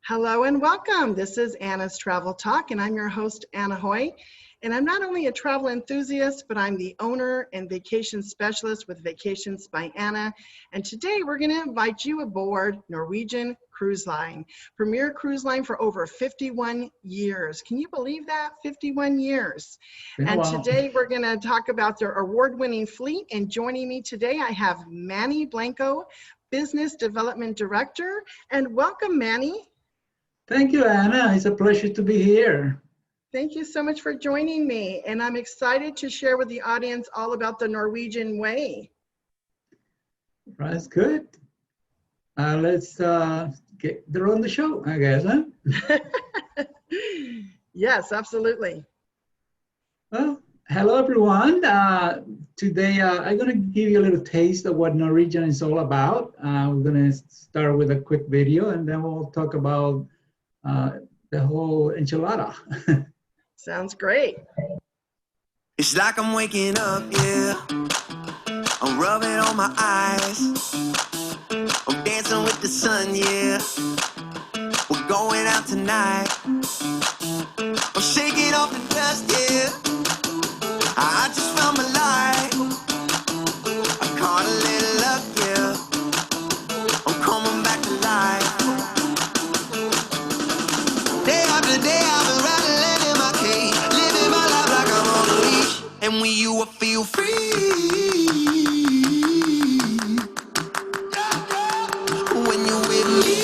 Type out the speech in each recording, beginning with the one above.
Hello and welcome. This is Anna's Travel Talk, and I'm your host, Anna Hoy. And I'm not only a travel enthusiast, but I'm the owner and vacation specialist with Vacations by Anna. And today we're going to invite you aboard Norwegian Cruise Line, premier cruise line for over 51 years. Can you believe that? 51 years. And today we're going to talk about their award-winning fleet. And joining me today, I have Manny Blanco, Business Development Director. And welcome, Manny. Thank you, Anna. It's a pleasure to be here. Thank you so much for joining me. And I'm excited to share with the audience all about the Norwegian way. That's good. Let's get on the show, I guess, huh? Yes, absolutely. Well, hello, everyone. Today, I'm going to give you a little taste of what Norwegian is all about. We're going to start with a quick video, and then we'll talk about the whole enchilada. Sounds great. It's like I'm waking up, yeah. I'm rubbing on my eyes. I'm dancing with the sun, yeah. We're going out tonight. I'm shaking off the dust, yeah. I just found my life. I caught a little luck, yeah. I'm coming back to life. Day after day, I've been rattling in my cage, living my life like I'm on a leash. And when you will feel free, when you're with me,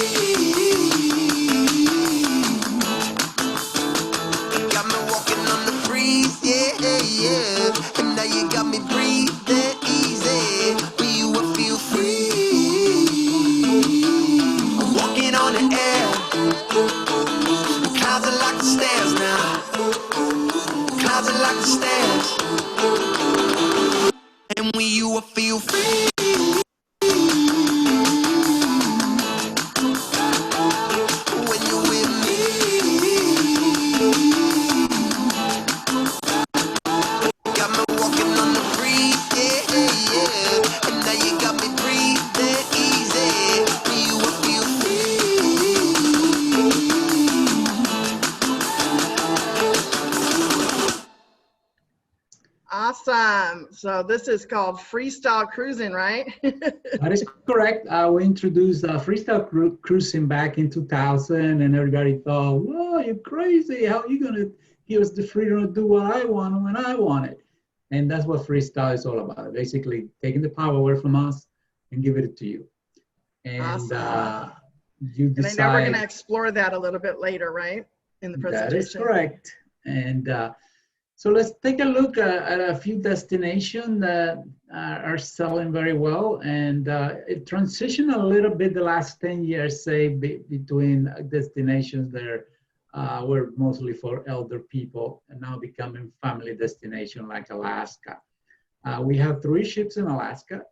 you got me walking on the breeze, yeah, yeah. And now you got me breathing easy. When you will feel free, I'm walking on the air. Clouds are like the stairs now. Clouds are like the stairs. And when you will feel free, when you're with me, got me walking on the breeze, yeah, yeah. And now you got me breathing easy. When you will feel Awesome. So this is called Freestyle Cruising, right? That is correct. We introduced Freestyle Cruising back in 2000, and everybody thought, whoa, you're crazy. How are you going to give us the freedom to do what I want when I want it? And that's what freestyle is all about. Basically, taking the power away from us and giving it to you. And Awesome. you decide. And I know we're going to explore that a little bit later, right? In the presentation. That is correct. And so let's take a look at a few destinations that are selling very well. And it transitioned a little bit the last 10 years, say, between destinations that were mostly for elder people and now becoming family destination like Alaska. We have 3 ships in Alaska.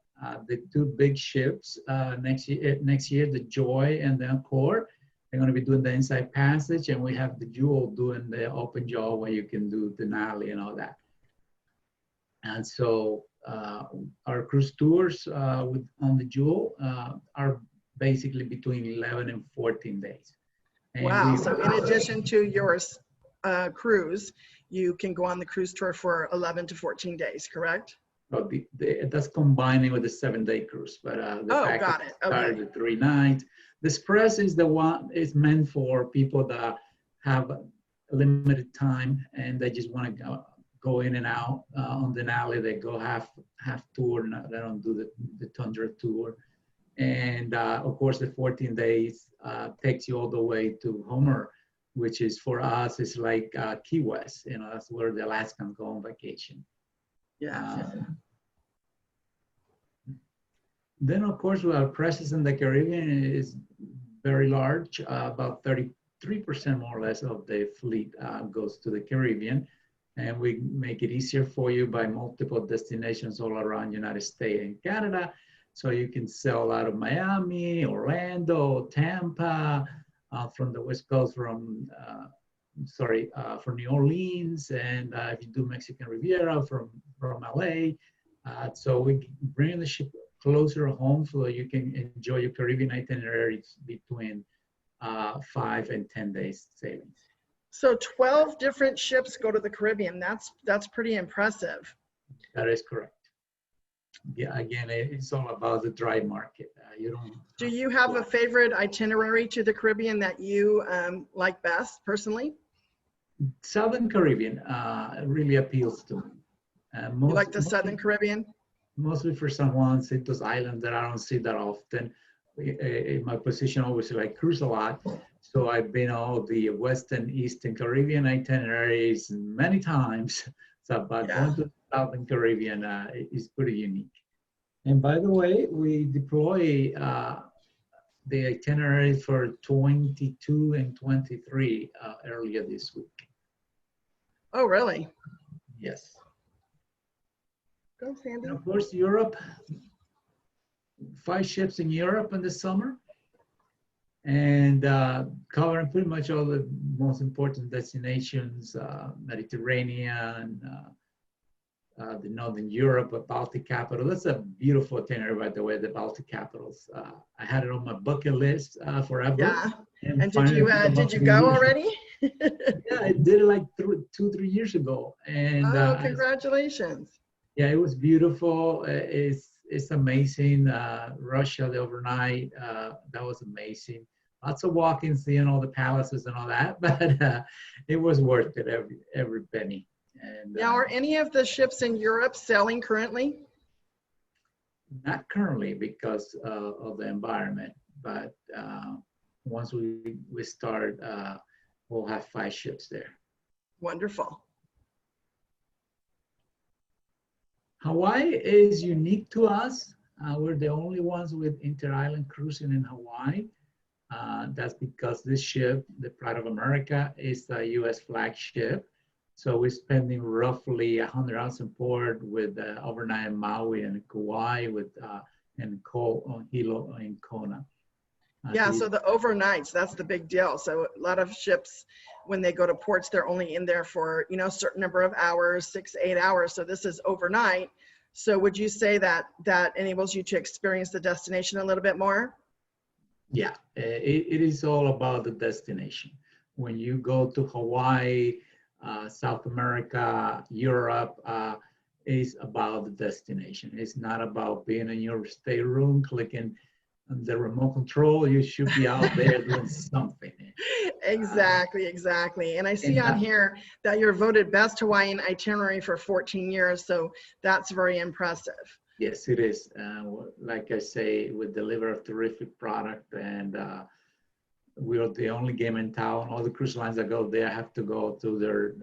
The 2 big ships next year, the Joy and the Encore. They're going to be doing the Inside Passage, and we have the Jewel doing the open jaw where you can do Denali and all that. And so our cruise tours on the Jewel are basically between 11 and 14 days. And wow. So in addition to your cruise, you can go on the cruise tour for 11 to 14 days, correct? Well, that's combining with the 7-day cruise, but the got it. Okay. started at 3 nights. The Express is the one is meant for people that have a limited time and they just want to go in and out on Denali. They go half tour, and they don't do the Tundra tour. And of course, the 14 days takes you all the way to Homer, which is for us is like Key West. You know, that's where the Alaskans go on vacation. Yeah. Then, of course, our presence in the Caribbean is very large. About 33% more or less of the fleet goes to the Caribbean. And we make it easier for you by multiple destinations all around United States and Canada. So you can sail out of Miami, Orlando, Tampa, from the West Coast, from New Orleans, and if you do Mexican Riviera from LA. So we bring the ship closer home so that you can enjoy your Caribbean itineraries between 5 and 10 days savings. So 12 different ships go to the Caribbean. That's pretty impressive. That is correct. Yeah, again, it's all about the dry market. You don't. Do you have a favorite itinerary to the Caribbean that you like best personally? Southern Caribbean really appeals to me. You like the Southern Caribbean? Mostly for San Juan, those islands that I don't see that often. In my position, obviously, I cruise a lot. So I've been all the Western, Eastern Caribbean itineraries many times. So, but going to the Southern Caribbean is pretty unique. And by the way, we deploy the itineraries for 22 and 23 earlier this week. Oh, really? Yes. Go, Sandy. And of course, Europe, 5 ships in Europe in the summer, and covering pretty much all the most important destinations, Mediterranean, the Northern Europe, the Baltic capital. That's a beautiful itinerary, by the way, the Baltic capitals. I had it on my bucket list forever. Yeah. And did you go already? Yeah, I did it like 2-3 years ago. And congratulations. Yeah, it was beautiful. It's amazing. Russia, the overnight, that was amazing. Lots of walking, seeing all the palaces and all that, but it was worth it, every penny. And now, are any of the ships in Europe sailing currently? Not currently because of the environment, but once we start, we'll have 5 ships there. Wonderful. Hawaii is unique to us. We're the only ones with inter-island cruising in Hawaii. That's because this ship, the Pride of America, is a U.S. flagship. So we're spending roughly 100 hours in port with overnight in Maui and Kauai and Hilo and Kona. Yeah, so the overnights, that's the big deal. So a lot of ships, when they go to ports, they're only in there for, a certain number of hours, 6 to 8 hours. So this is overnight. So would you say that enables you to experience the destination a little bit more? Yeah, it is all about the destination. When you go to Hawaii, South America, Europe, is about the destination. It's not about being in your stateroom, clicking the remote control. You should be out there doing something. Exactly. And I see on here that you're voted best Hawaiian itinerary for 14 years. So that's very impressive. Yes, it is. Like I say, we deliver a terrific product, and we are the only game in town. All the cruise lines that go there have to go to their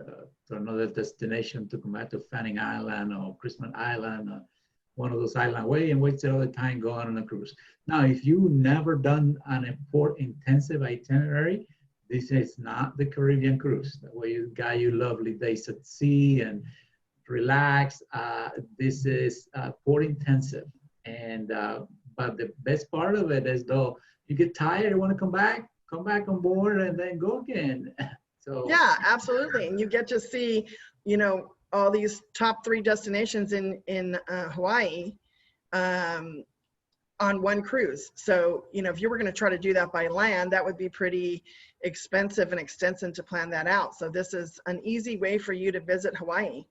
to another destination to come back to Fanning Island or Christmas Island, or one of those island away, and waste all the time going on a cruise. Now, if you've never done an port intensive itinerary, this is not the Caribbean cruise. Where you got your lovely days at sea and relax. This is port intensive, and but the best part of it is, though, you get tired, you want to come back on board and then go again. So yeah, absolutely. And you get to see, all these top 3 destinations in Hawaii on one cruise. So, if you were going to try to do that by land, that would be pretty expensive and extensive to plan that out. So this is an easy way for you to visit Hawaii.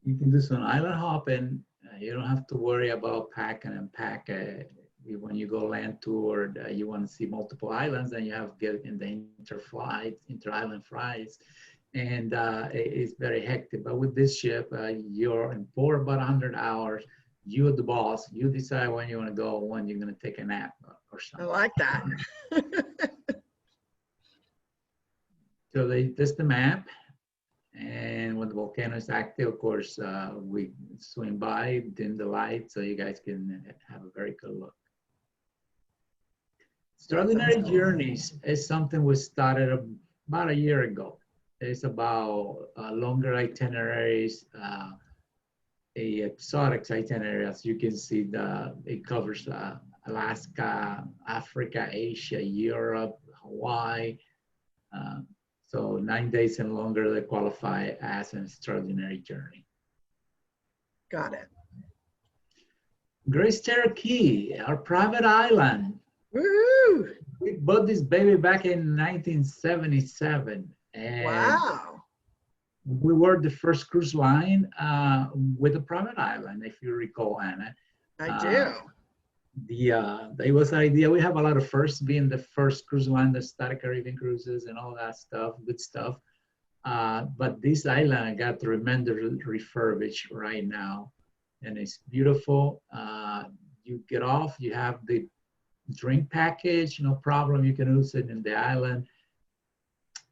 You can do some island hopping. You don't have to worry about pack. When you go land tour, you want to see multiple islands, and you have to get in the inter-island flights, and it's very hectic. But with this ship, you're in port about 100 hours. You're the boss. You decide when you want to go, when you're going to take a nap or something. I like that. So that's the map. And when the volcano is active, of course, we swing by, dim the light, so you guys can have a very good look. Extraordinary Journeys is something we started about a year ago. It's about longer itineraries, a exotic itinerary. As you can see, it covers Alaska, Africa, Asia, Europe, Hawaii. So 9 days and longer, they qualify as an extraordinary journey. Got it. Grace Cherokee, our private island. Woo! We bought this baby back in 1977, and Wow. we were the first cruise line with a private island, if you recall, Anna. I do. It was an idea. We have a lot of firsts, being the first cruise line that started Caribbean cruises and all that stuff, good stuff. But this island got tremendous refurbished right now, and it's beautiful. You get off, you have the drink package, no problem. You can use it in the island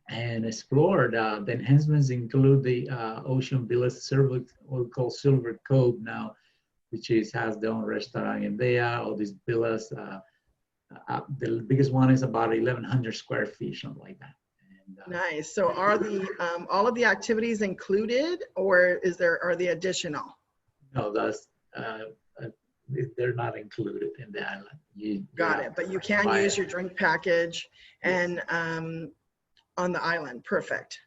and explore. The enhancements include the Ocean Villas Silver, what we call Silver Cove now, which has their own restaurant in there. All these villas. The biggest one is about 1,100 square feet, something like that. And, nice. So are the all of the activities included, or are they additional? No, that's they're not included in the island. Got it. But you can use your drink package and on the island. Perfect.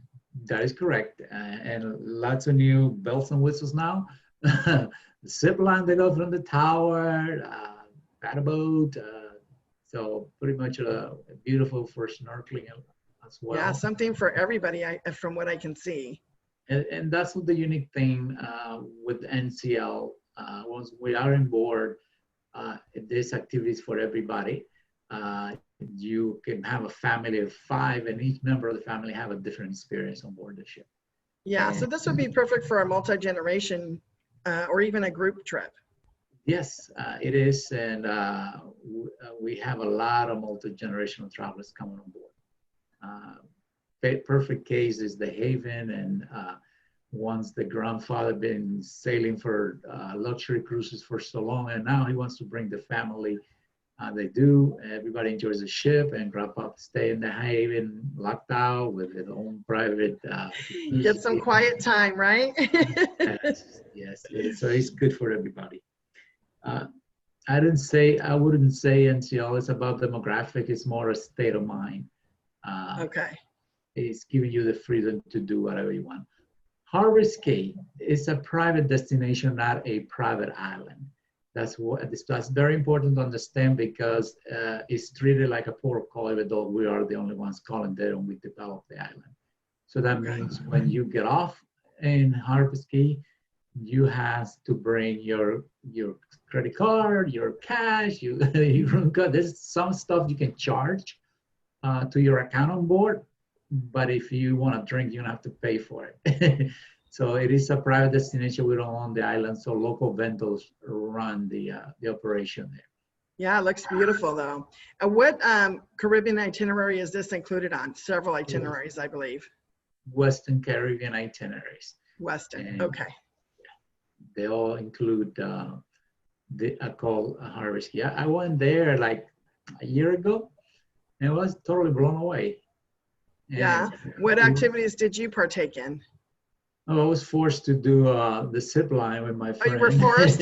That is correct. And lots of new bells and whistles now. The zip line that goes from the tower, paddle boat. So pretty much beautiful for snorkeling as well. Yeah, something for everybody, from what I can see. And that's what the unique thing with NCL. Once we are on board, there's activities for everybody. You can have a family of 5, and each member of the family have a different experience on board the ship. Yeah, so this would be perfect for a multi-generation or even a group trip. Yes, it is, and we have a lot of multi-generational travelers coming on board. Perfect case is the Haven, and once the grandfather been sailing for luxury cruises for so long, and now he wants to bring the family. They do. Everybody enjoys the ship, and grandpa stay in the Haven, locked out with his own private. Get some quiet time, right? yes. So it's good for everybody. I wouldn't say NCL is about demographic. It's more a state of mind. Okay. It's giving you the freedom to do whatever you want. Harvest Caye is a private destination, not a private island. That's very important to understand, because it's treated like a port of call, even though we are the only ones calling there and we develop the island. So that means when you get off in Harvest Caye, you have to bring your credit card, your cash. There's some stuff you can charge to your account on board, but if you want to drink, you don't have to pay for it. So it is a private destination. We don't own the island, so local vendors run the operation there. Yeah, it looks beautiful though. What Caribbean itinerary is this included on? Several itineraries, I believe. Western Caribbean itineraries. Western, And okay. they all include called Harvest Caye. I went there like a year ago, and I was totally blown away. And yeah. What activities did you partake in? I was forced to do the zip line with my friend. Oh, you were forced?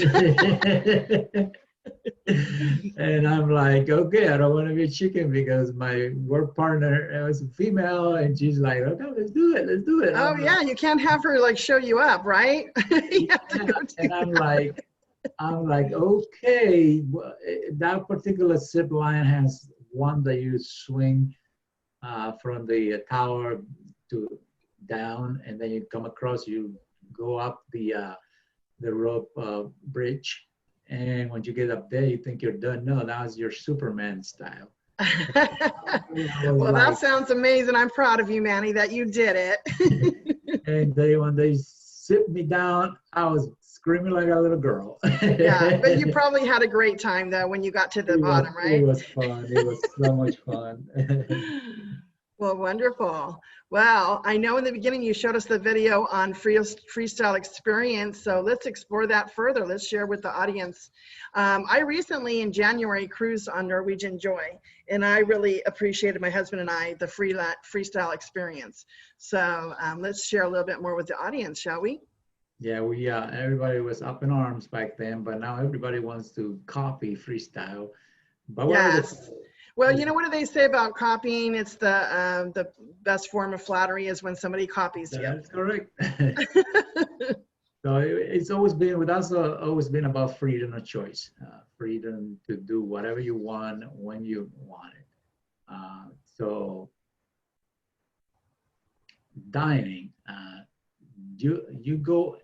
And I'm like, okay, I don't want to be a chicken, because my work partner was a female, and she's like, okay, let's do it. Oh yeah, you can't have her like show you up, right? You have to go and I'm like, okay, that particular zip line has one that you swing from the tower to down, and then you come across, you go up the rope bridge, and when you get up there, you think you're done. No, that was your Superman style. Well, that sounds amazing. I'm proud of you, Manny, that you did it. And when they zipped me down, I was screaming like a little girl. Yeah, but you probably had a great time though when you got to the bottom, right? It was fun. It was so much fun. Well, wonderful. Well, I know in the beginning you showed us the video on freestyle experience, so let's explore that further. Let's share with the audience. I recently in January cruised on Norwegian Joy, and I really appreciated, my husband and I, the freestyle experience. So let's share a little bit more with the audience, shall we? Yeah, everybody was up in arms back then, but now everybody wants to copy freestyle. But yes. Well, you know, what do they say about copying? It's the best form of flattery is when somebody copies you. That's correct. So it's always been, with us, always been about freedom of choice, freedom to do whatever you want when you want it. So dining, you go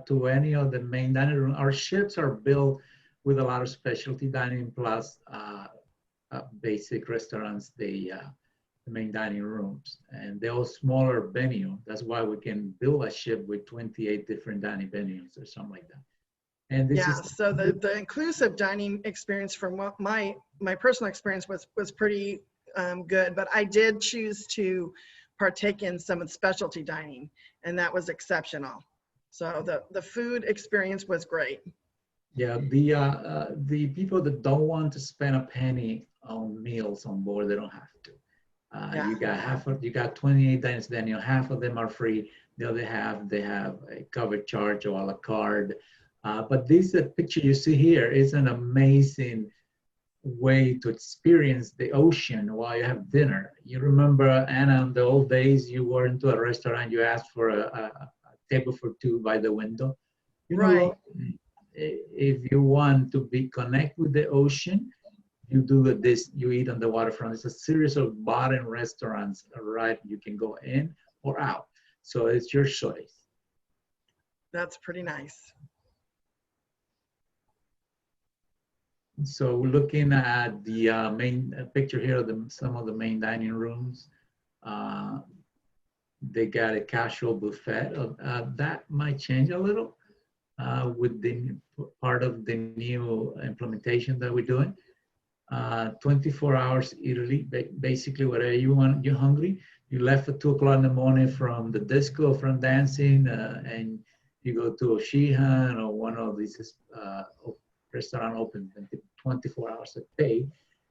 to any of the main dining room. Our ships are built with a lot of specialty dining plus basic restaurants, the main dining rooms, and they're all smaller venue. That's why we can build a ship with 28 different dining venues or something like that. And this Yeah, is so the inclusive dining experience from what my personal experience was pretty good, but I did choose to partake in some of the specialty dining, and that was exceptional. So the food experience was great. yeah, the people that don't want to spend a penny on meals on board, they don't have to. Yeah. You got 28 diners, then half of them are free. The other half, they have a covered charge or a la carte. But this picture you see here is an amazing way to experience the ocean while you have dinner. You remember, Anna, in the old days, you were into a restaurant, you asked for a table for two by the window. You know, Right. if you want to be connect with the ocean, you do this, you eat on the waterfront. It's a series of bar and restaurants, right? You can go in or out. So it's your choice. That's pretty nice. So looking at the main picture here of some of the main dining rooms, they got a casual buffet. That might change a little with the part of the new implementation that we're doing. 24 hours Italy, basically whatever you want, you're hungry, you left at 2 o'clock in the morning from the disco, from dancing, and you go to a Shihan or one of these restaurant open 24 hours a day,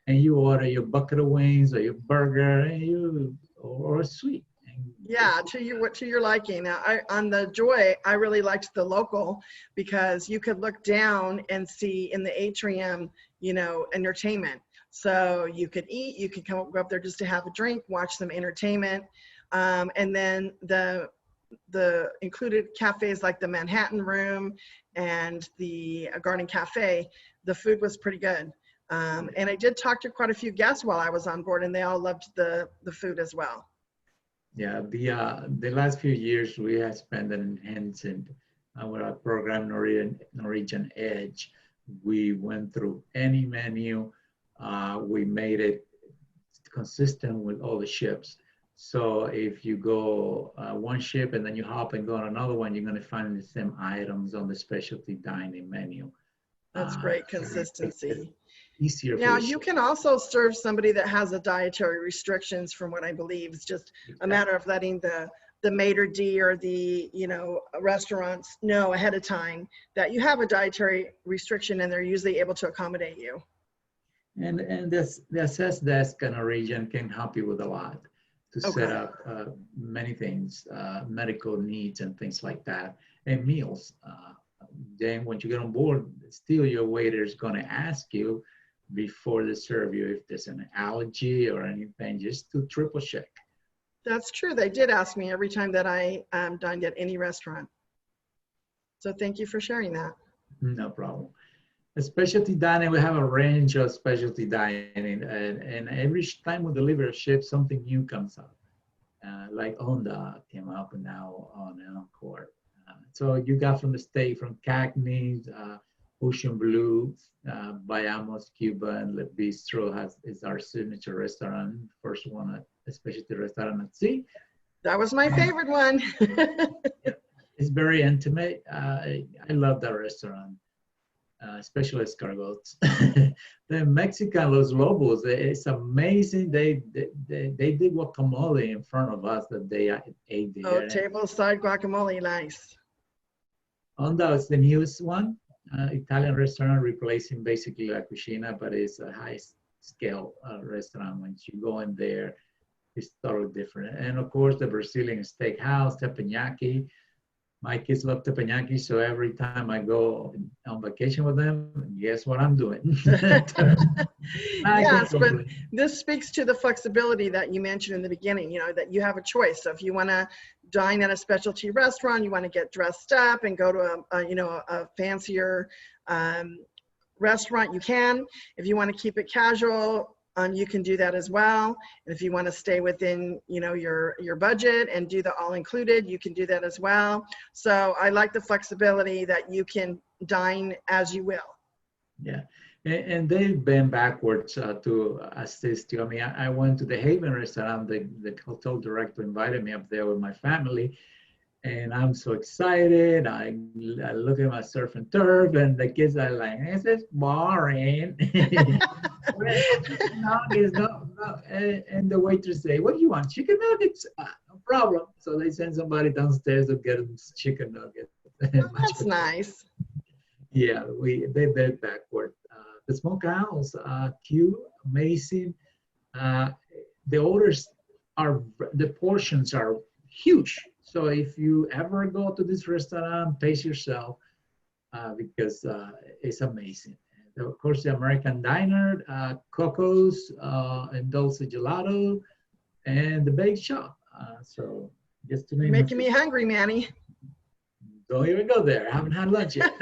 and you order your bucket of wings or your burger and or a sweet. Yeah, to your liking. Now, on the Joy, I really liked the local because you could look down and see in the atrium, entertainment. So you could eat, you could go up there just to have a drink, watch some entertainment, and then the included cafes like the Manhattan Room and the Garden Cafe, the food was pretty good. And I did talk to quite a few guests while I was on board, and they all loved the food as well. Yeah, the last few years we have spent enhancing our program Norwegian Edge. We went through any menu. We made it consistent with all the ships. So if you go one ship and then you hop and go on another one, you're going to find the same items on the specialty dining menu. That's great consistency. Easier. Now you can also serve somebody that has a dietary restrictions, from what I believe. It's just a matter of letting the maitre d' or the restaurants know ahead of time that you have a dietary restriction, and they're usually able to accommodate you. And the assess desk in a region can help you with a lot to set up many things, medical needs and things like that, and meals. Then when you get on board, still your waiter is going to ask you before they serve you if there's an allergy or anything, just to triple check. That's true. They did ask me every time that I dined at any restaurant. So thank you for sharing that. No problem. A specialty dining, we have a range of specialty dining, and every time we deliver a ship, something new comes up. Like Onda came up now on Encore. So you got from the state, from Cagney's, Ocean Blue, Bayamos, Cuba, and Le Bistro is our signature restaurant. First one, a specialty restaurant at sea. That was my favorite one. It's very intimate. I love that restaurant, especially escargots. The Mexican Los Lobos, it's amazing. They did guacamole in front of us that they ate there. Oh, tableside guacamole, nice. Onda is the newest one. Italian restaurant replacing basically La Cucina, but it's a high scale restaurant. Once you go in there, it's totally different. And of course, the Brazilian steakhouse, teppanyaki. My kids love teppanyaki, so every time I go on vacation with them, guess what I'm doing? Yes, but this speaks to the flexibility that you mentioned in the beginning, that you have a choice. So if you want to dine at a specialty restaurant, you want to get dressed up and go to a fancier restaurant, you can. If you want to keep it casual, you can do that as well. And if you want to stay within, you know, your budget and do the all included, you can do that as well. So I like the flexibility that you can dine as you will. Yeah, and they've been backwards to assist you. I mean, I went to the Haven restaurant. The hotel director invited me up there with my family, and I'm so excited. I look at my surf and turf, and the kids are like, "This is boring." Chicken nuggets, no. And the waitress say, "What do you want? Chicken nuggets? No problem." So they send somebody downstairs to get them chicken nuggets. Oh, that's nice. Yeah, they're backward. The smokehouse, Q, amazing. The orders the portions are huge. So if you ever go to this restaurant, taste yourself because it's amazing. And of course, the American Diner, Coco's, and Dulce Gelato, and the Bake Shop. So just to name Making me hungry, Manny. Don't even go there. I haven't had lunch yet.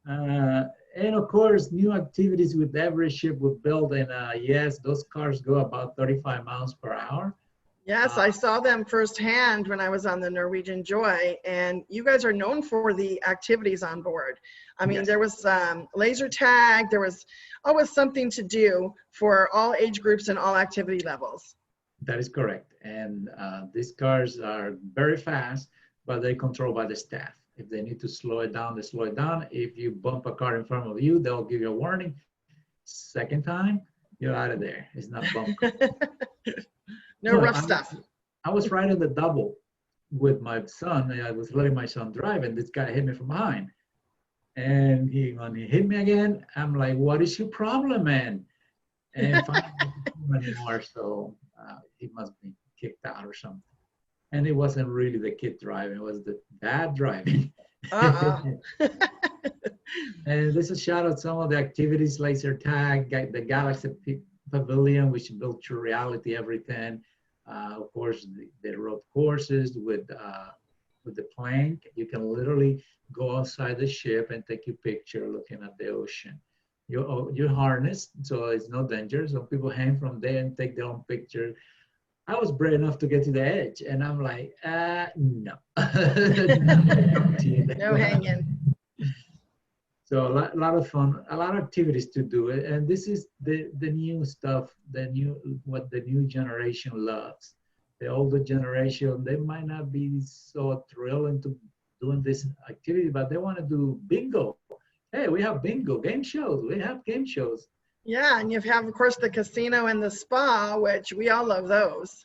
And of course, new activities with every ship we build. And yes, those cars go about 35 miles per hour. Yes, I saw them firsthand when I was on the Norwegian Joy, and you guys are known for the activities on board. I mean, yes. There was laser tag, there was always something to do for all age groups and all activity levels. That is correct. And these cars are very fast, but they're controlled by the staff. If they need to slow it down, they slow it down. If you bump a car in front of you, they'll give you a warning. Second time, you're out of there. It's not bump. No rough stuff. I was riding the double with my son. And I was letting my son drive, and this guy hit me from behind. And when he hit me again, I'm like, "What is your problem, man?" And finally, anymore, so he must be kicked out or something. And it wasn't really the kid driving; it was the dad driving. And this is a shout out some of the activities: laser tag, the Galaxy Pavilion, which built true reality everything. Of course, the road courses with the plank. You can literally go outside the ship and take a picture looking at the ocean. You're harnessed, so it's no danger. So people hang from there and take their own picture. I was brave enough to get to the edge, and I'm like, no. No hanging. So a lot of fun, a lot of activities to do. And this is the new stuff, what the new generation loves. The older generation, they might not be so thrilled into doing this activity, but they want to do bingo. Hey, we have bingo, game shows. We have game shows. Yeah, and you have, of course, the casino and the spa, which we all love those.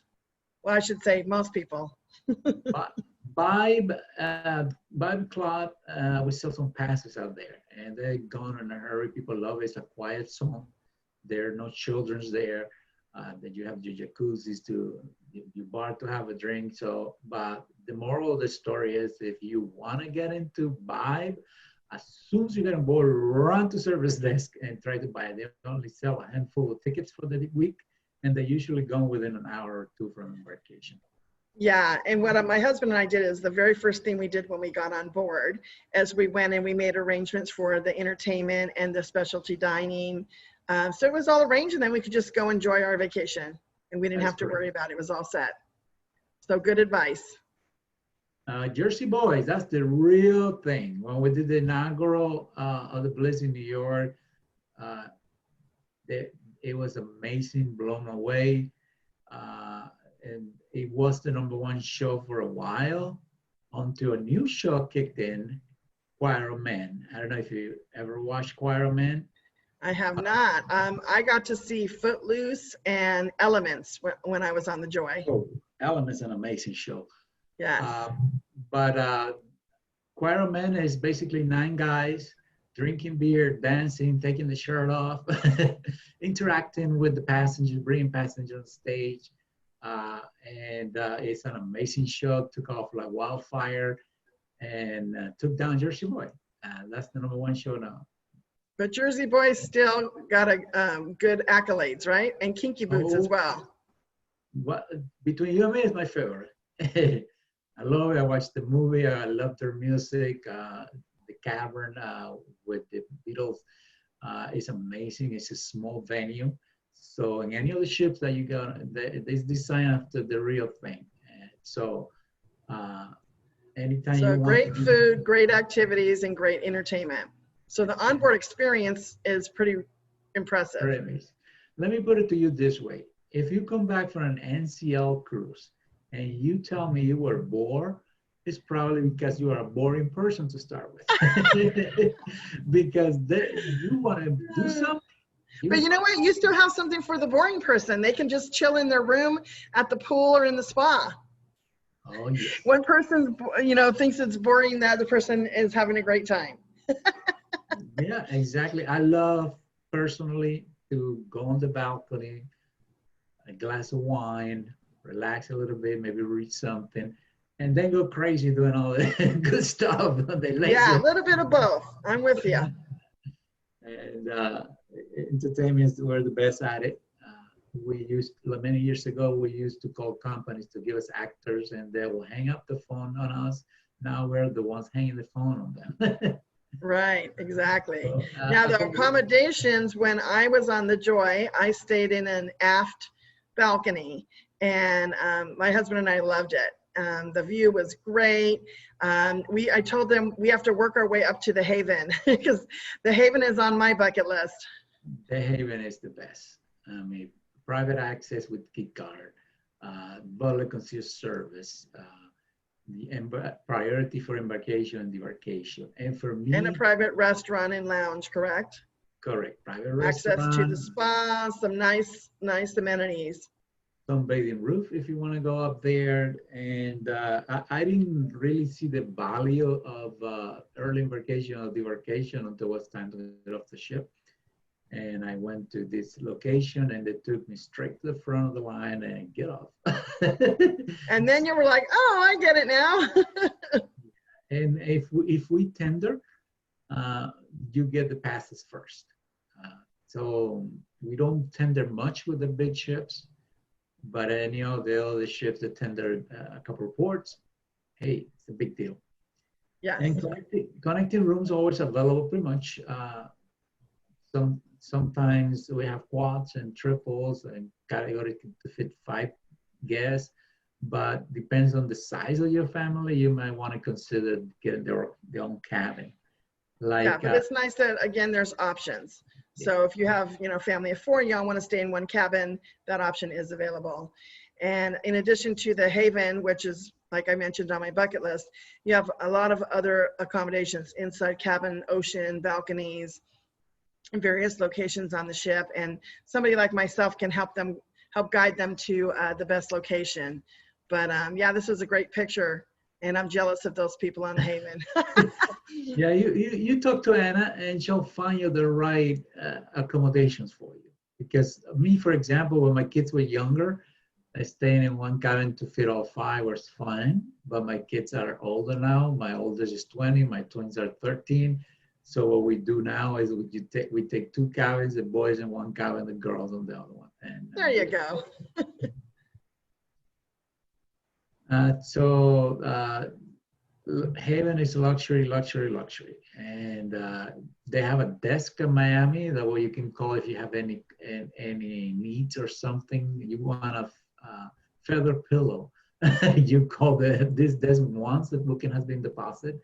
Well, I should say most people. Vibe Club, we sell some passes out there, and they're gone in a hurry. People love it. It's a quiet zone. There are no children's there. That you have your jacuzzis you bar to have a drink. So, but the moral of the story is, if you want to get into Vibe, as soon as you get on board, run to service desk and try to buy it. They only sell a handful of tickets for the week, and they usually go within an hour or two from embarkation. Yeah, and what my husband and I did is the very first thing we did when we got on board, as we went and we made arrangements for the entertainment and the specialty dining. So it was all arranged, and then we could just go enjoy our vacation, and we didn't have to worry about it. It was all set. So good advice. Jersey Boys, that's the real thing. When we did the inaugural of the Bliss in New York, it was amazing, blown away. And it was the #1 show for a while until a new show kicked in, Choir of Men. I don't know if you ever watched Choir of Men. I have not. I got to see Footloose and Elements when I was on the Joy. Oh, Elements, an amazing show. Yes. But Choir of Men is basically 9 guys drinking beer, dancing, taking the shirt off, interacting with the passengers, bringing passengers on stage. And it's an amazing show, took off like wildfire, and took down Jersey Boy. That's the #1 show now. But Jersey Boy still got a good accolades, right? And Kinky Boots as well. What, between you and me, is my favorite. I love it. I watched the movie. I love their music. The Cavern with the Beatles. It's amazing. It's a small venue. So in any of the ships that you go, it's designed after the real thing. And so anytime So you want to great food, great activities, and great entertainment. So the onboard experience is pretty impressive. Amazing. Let me put it to you this way. If you come back from an NCL cruise and you tell me you were bored, it's probably because you are a boring person to start with. Because you want to do something. But you know what? You still have something for the boring person. They can just chill in their room at the pool or in the spa. Oh, yes. One person, thinks it's boring, the other person is having a great time. Yeah, exactly. I love personally to go on the balcony, a glass of wine, relax a little bit, maybe read something, and then go crazy doing all the good stuff. Yeah, a little bit of both. I'm with you. And entertainment, we're the best at it. Many years ago, we used to call companies to give us actors and they will hang up the phone on us. Now we're the ones hanging the phone on them. Right, exactly. So, Now the accommodations, when I was on the Joy, I stayed in an aft balcony, and my husband and I loved it. The view was great. I told them we have to work our way up to the Haven because the Haven is on my bucket list. The Haven is the best. I mean, private access with key card, butler concierge service, the priority for embarkation and debarkation. And for me, and a private restaurant and lounge, correct? Correct. Private Access restaurant, to the spa, some nice amenities. sunbathing roof if you want to go up there. And I didn't really see the value of early embarkation or debarkation until it was time to get off the ship. And I went to this location and they took me straight to the front of the line and get off. And then you were like, oh, I get it now. And if we tender, you get the passes first. So we don't tender much with the big ships, but any of the other ships that tender a couple of ports, hey, it's a big deal. Yes. And connecting rooms always available pretty much. Sometimes we have quads and triples and category to fit 5 guests, but depends on the size of your family. You might want to consider getting their own cabin. Yeah, but it's nice that, again, there's options. So if you have, family of 4, y'all want to stay in one cabin, that option is available. And in addition to the Haven, which is, like I mentioned on my bucket list, you have a lot of other accommodations, inside cabin, ocean, balconies, in various locations on the ship. And somebody like myself can help guide them to the best location. But yeah, this was a great picture. And I'm jealous of those people on the Haven. Yeah, you talk to Anna and she'll find you the right accommodations for you. Because me, for example, when my kids were younger, I stayed in one cabin to fit all 5 was fine. But my kids are older now. My oldest is 20, my twins are 13. So what we do now is we take 2 cabins, the boys in one cabin, the girls on the other one. And there you go. Haven is luxury. And they have a desk in Miami that way you can call if you have any needs or something. You want a feather pillow. You call this desk once the booking has been deposited,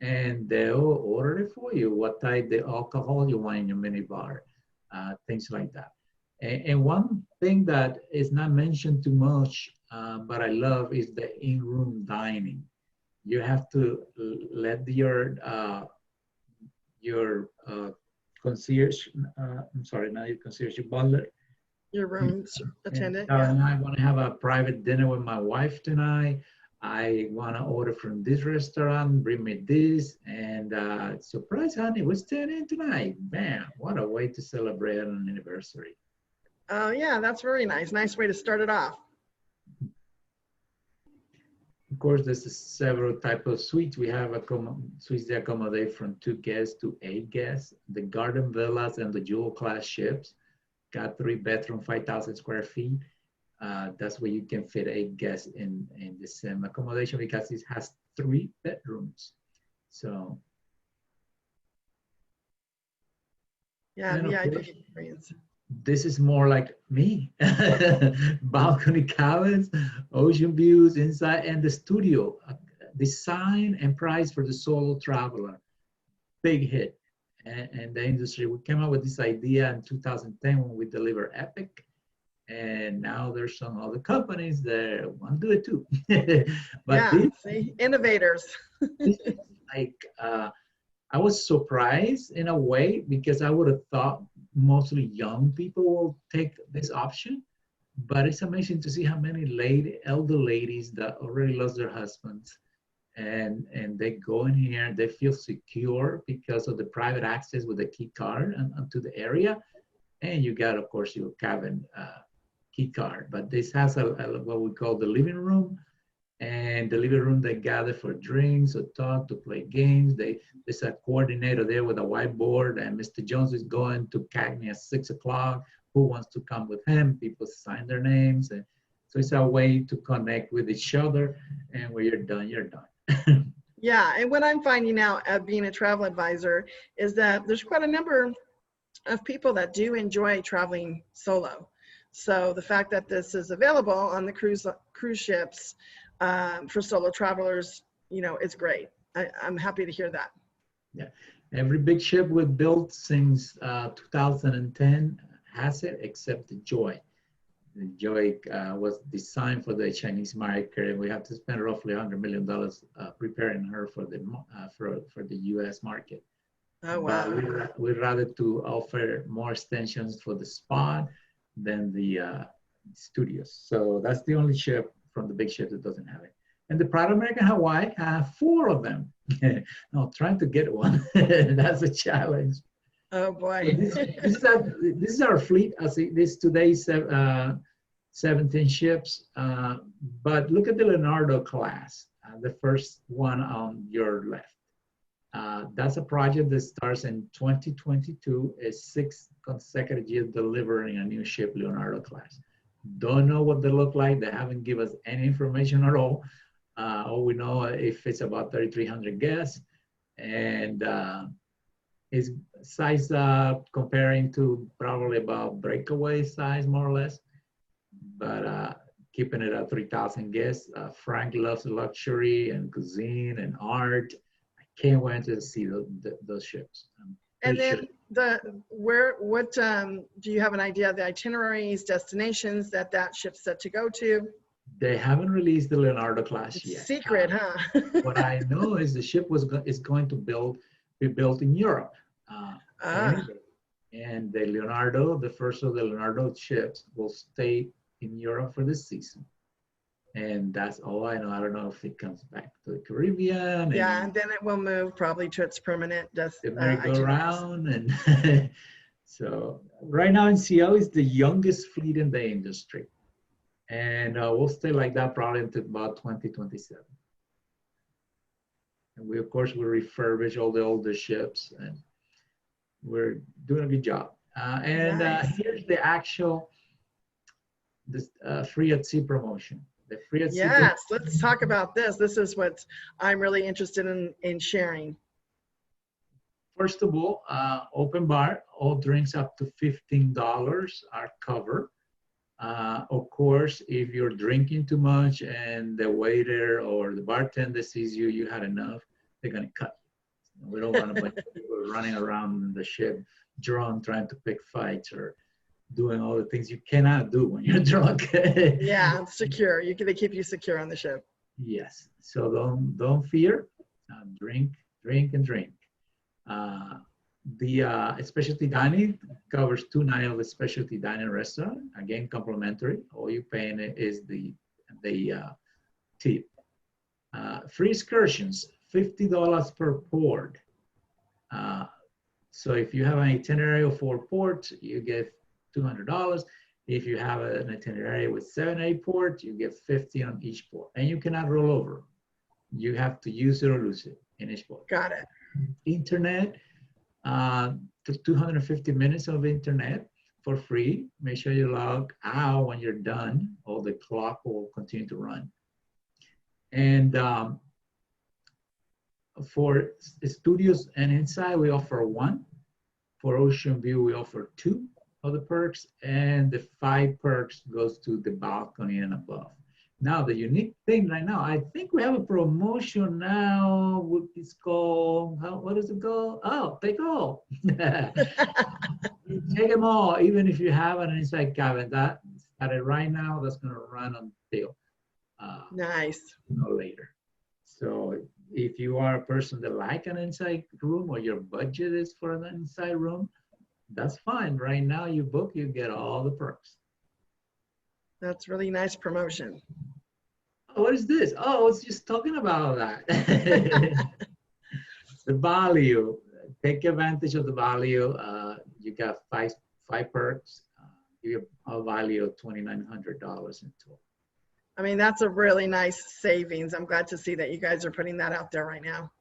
and they'll order it for you. What type of alcohol you want in your minibar, things like that. And one thing that is not mentioned too much, but I love is the in-room dining. You have to let your concierge, I'm sorry, not your concierge, your butler. Your room attendant. And I want to have a private dinner with my wife tonight. I want to order from this restaurant, bring me this, and surprise, honey, we're staying in tonight. Bam, what a way to celebrate an anniversary. Oh yeah, that's very nice. Nice way to start it off. Of course, there's several types of suites. We have suites that accommodate from 2 guests to 8 guests. The garden villas and the jewel class ships got 3 bedrooms, 5,000 square feet. That's where you can fit 8 guests in the same accommodation because it has 3 bedrooms. So Yeah, And of VIP course, experience. this is more like me. Balcony cabins, ocean views inside, and the studio. Design and price for the solo traveler. Big hit. And the industry, we came up with this idea in 2010 when we delivered Epic. And now there's some other companies that want to do it too. But Yeah, see, innovators. this is like, I was surprised in a way because I would have thought mostly young people will take this option. But it's amazing to see how many elder ladies that already lost their husbands and they go in here and they feel secure because of the private access with the key card and to the area. And you got, of course, your cabin key card. But this has what we call the living room. And the living room, they gather for drinks or talk, to play games. There's a coordinator there with a whiteboard, and Mr. Jones is going to Cagney at 6 o'clock. Who wants to come with him? People sign their names. And so it's a way to connect with each other. And when you're done, you're done. Yeah, and what I'm finding out at being a travel advisor is that there's quite a number of people that do enjoy traveling solo. So the fact that this is available on the cruise ships for solo travelers, you know, it's great. I'm happy to hear that. Yeah, every big ship we've built since 2010 has it, except the Joy. The Joy was designed for the Chinese market, and we have to spend roughly $100 million preparing her for the U.S. market. Oh, wow. But we'd rather to offer more extensions for the spot than the studios. So that's the only ship from the big ship that doesn't have it. And the Proud American Hawaii have 4 of them. No, trying to get one, that's a challenge. Oh boy. So this is our fleet. I see this today's 17 ships. But look at the Leonardo class, the first one on your left. That's a project that starts in 2022. It's 6 consecutive years delivering a new ship, Leonardo class. Don't know what they look like. They haven't given us any information at all. All we know if it's about 3,300 guests, and it's size comparing to probably about Breakaway size, more or less, but keeping it at 3,000 guests. Frank loves luxury and cuisine and art. I can't wait to see those ships. And then what do you have an idea of the itineraries, destinations that ship's set to go to? They haven't released the Leonardo class It's yet. secret, huh? What I know is the ship is going to be built in Europe. And the Leonardo, the first of the Leonardo ships, will stay in Europe for this season. And that's all I know. I don't know if it comes back to the Caribbean. Yeah, and then it will move probably to its permanent merry-go-round. And so right now NCL is the youngest fleet in the industry. And we'll stay like that probably until about 2027. And we, of course, will refurbish all the older ships, and we're doing a good job. Nice. Here's the actual free at sea promotion. The free at sea. Yes, let's talk about this. This is what I'm really interested in sharing. First of all, open bar, all drinks up to $15 are covered. Of course, if you're drinking too much and the waiter or the bartender sees you had enough, they're gonna cut you. We don't want a bunch of people running around the ship drunk trying to pick fights or doing all the things you cannot do when you're drunk. Yeah, it's secure. They keep you secure on the ship. Yes, so don't fear. Drink, and drink. The specialty dining covers 2 nights of a specialty dining restaurant. Again, complimentary. All you're paying is the tip. Free excursions, $50 per port. So if you have an itinerary of 4 ports, you get $200. If you have an itinerary with 7, 8 ports, you get $50 on each port. And you cannot roll over. You have to use it or lose it in each port. Got it. Internet, 250 minutes of internet for free. Make sure you log out when you're done, or the clock will continue to run. And for studios and inside, we offer 1 For Ocean View, we offer 2 of the perks, and the 5 perks goes to the balcony and above. Now, the unique thing right now, I think we have a promotion now, what is called, what is it called? Oh, take all. You take them all, even if you have an inside cabin. That started right now, that's gonna run until Nice. later. So if you are a person that like an inside room, or your budget is for an inside room, that's fine. Right now, you book, you get all the perks. That's really nice promotion. Oh, what is this? Oh, I was just talking about that. The value. Take advantage of the value. You got five perks. You have a value of $2,900 in total. I mean, that's a really nice savings. I'm glad to see that you guys are putting that out there right now.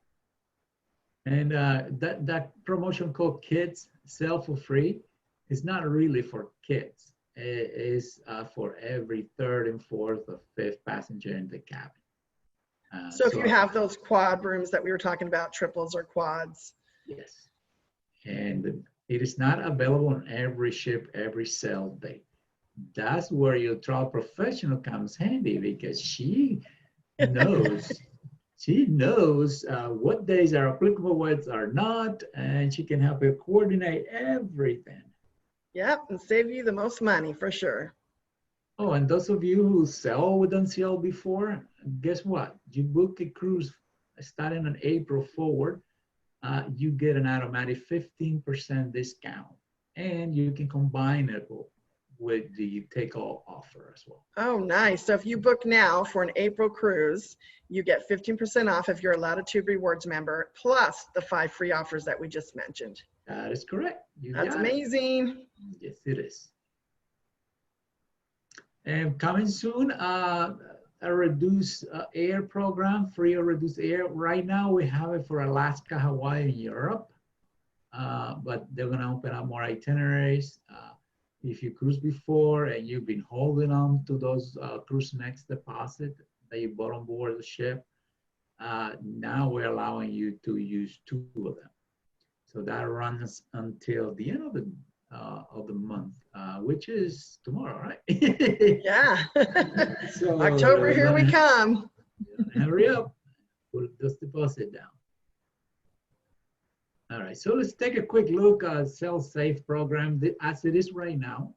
And that promotion called Kids Sell for Free is not really for kids. It is for every 3rd and 4th or 5th passenger in the cabin. So if you have those quad rooms that we were talking about, triples or quads. Yes. And it is not available on every ship, every sail day. That's where your travel professional comes handy, because she knows what days are applicable, what are not, and she can help you coordinate everything. Yep, and save you the most money for sure. Oh, and those of you who sail with NCL before, guess what? You book a cruise starting on April forward, you get an automatic 15% discount, and you can combine it with the take-all offer as well. Oh, nice. So if you book now for an April cruise, you get 15% off if you're a Latitude Rewards member, plus the 5 free offers that we just mentioned. That is correct. That's amazing. Yes, it is. And coming soon, a reduced air program, free or reduced air. Right now, we have it for Alaska, Hawaii, and Europe, but they're going to open up more itineraries. If you cruise before and you've been holding on to those cruise next deposit that you bought on board the ship, now we're allowing you to use 2 of them. So that runs until the end of the month, which is tomorrow, right? Yeah. So, October, here we come. Hurry up, put this deposit down. All right, so let's take a quick look at Sail Safe program as it is right now.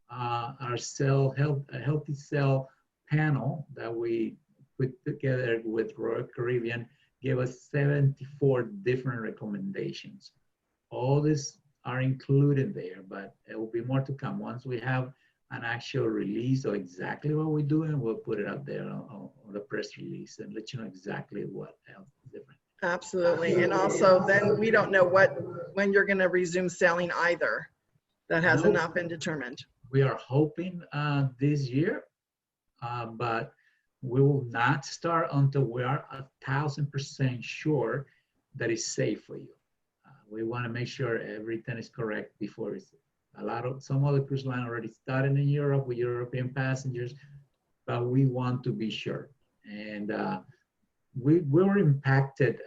Our Healthy Sail panel that we put together with Royal Caribbean gave us 74 different recommendations. All these are included there, but there will be more to come. Once we have an actual release of exactly what we're doing, we'll put it up there on the press release and let you know exactly what else is different. Absolutely. And also then we don't know when you're going to resume sailing either. That hasn't not been determined. We are hoping this year, but we will not start until we are 1,000% sure that it's safe for you. We want to make sure everything is correct before it's some other cruise line already started in Europe with European passengers, but we want to be sure. And we were impacted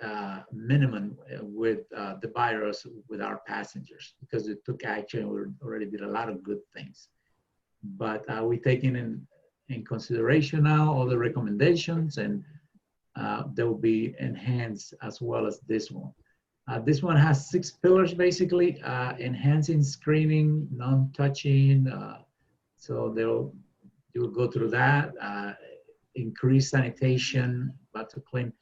minimum with the virus with our passengers because it took action. We already did a lot of good things, but we taking in consideration now all the recommendations, and they will be enhanced as well as this one. This one has 6 pillars basically: enhancing screening, non-touching. So you'll go through that. Increase sanitation, but to clean.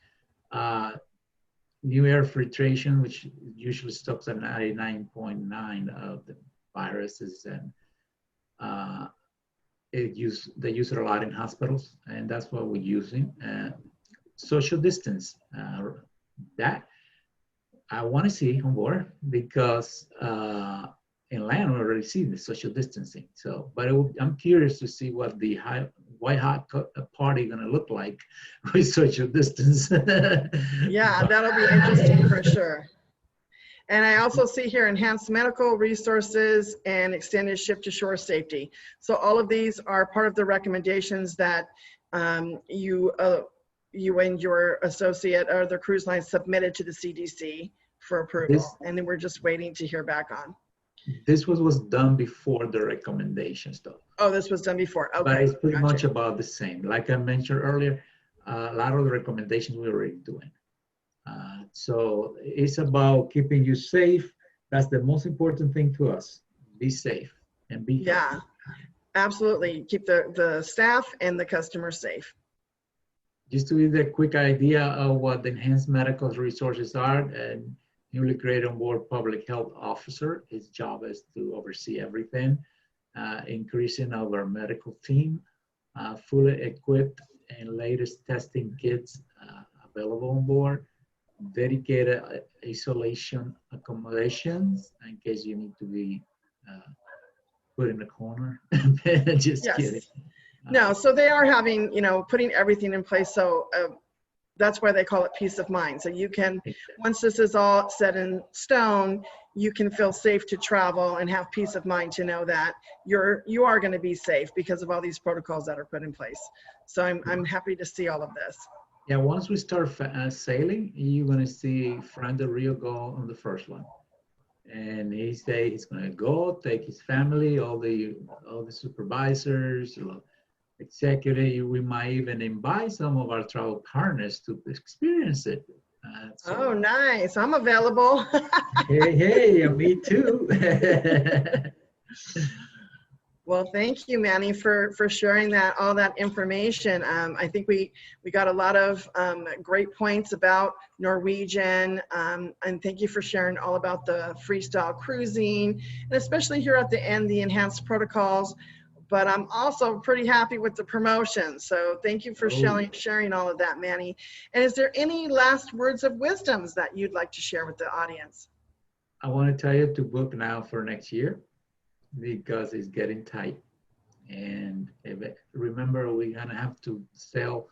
New air filtration, which usually stops at 99.9 of the viruses, and they use it a lot in hospitals, and that's what we're using. Social distance, that I want to see on board, because in land we already see the social distancing. So, but I'm curious to see what the white hot party going to look like with social distance. Yeah, that'll be interesting for sure. And I also see here enhanced medical resources and extended ship to shore safety. So all of these are part of the recommendations that you and your associate or the cruise line submitted to the CDC for approval, and then we're just waiting to hear back on. This was done before the recommendations, though. Oh, this was done before. Okay. But it's pretty gotcha. much about the same. Like I mentioned earlier, a lot of the recommendations we're already doing. So it's about keeping you safe. That's the most important thing to us. Be safe and be healthy. Yeah, absolutely. Keep the staff and the customers safe. Just to give you a quick idea of what the enhanced medical resources are, and newly created on-board public health officer, his job is to oversee everything, increasing our medical team, fully equipped and latest testing kits available on board, dedicated isolation accommodations in case you need to be put in a corner. Just Yes. kidding. No, so they are having, putting everything in place. So that's why they call it peace of mind. So you can, once this is all set in stone, you can feel safe to travel and have peace of mind to know that you are going to be safe because of all these protocols that are put in place. So I'm happy to see all of this. Yeah, once we start sailing, you're going to see Fran Del Rio go on the first one. And he say he's going to go take his family, all the supervisors, executive. We might even invite some of our travel partners to experience it. Oh, nice. I'm available. Hey, me too. Well, thank you, Manny, for sharing all that information. I think we got a lot of great points about Norwegian, and thank you for sharing all about the freestyle cruising, and especially here at the end, the enhanced protocols. But I'm also pretty happy with the promotion. So thank you for sharing all of that, Manny. And is there any last words of wisdoms that you'd like to share with the audience? I want to tell you to book now for next year, because it's getting tight. And remember, we're gonna have to sail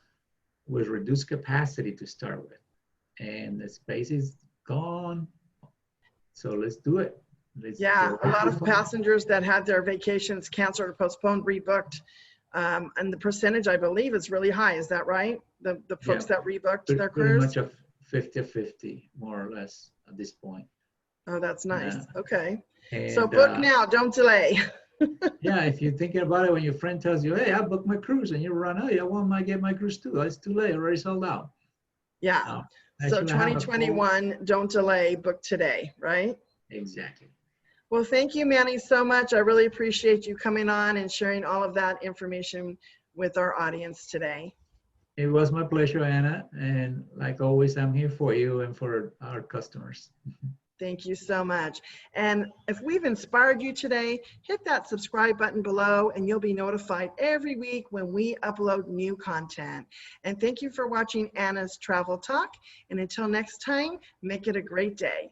with reduced capacity to start with. And the space is gone. So let's do it. Yeah, a lot of passengers that had their vacations canceled or postponed, rebooked. And the percentage, I believe, is really high. Is that right? The folks that rebooked their cruise? Pretty much a 50-50, more or less, at this point. Oh, that's nice. Okay. And, so book now, don't delay. Yeah, if you're thinking about it, when your friend tells you, hey, I booked my cruise, and you run, oh, yeah, I want to get my cruise too. It's too late, already sold out. Yeah. So 2021, don't delay, book today, right? Exactly. Well, thank you, Manny, so much. I really appreciate you coming on and sharing all of that information with our audience today. It was my pleasure, Anna. And like always, I'm here for you and for our customers. Thank you so much. And if we've inspired you today, hit that subscribe button below and you'll be notified every week when we upload new content. And thank you for watching Anna's Travel Talk. And until next time, make it a great day.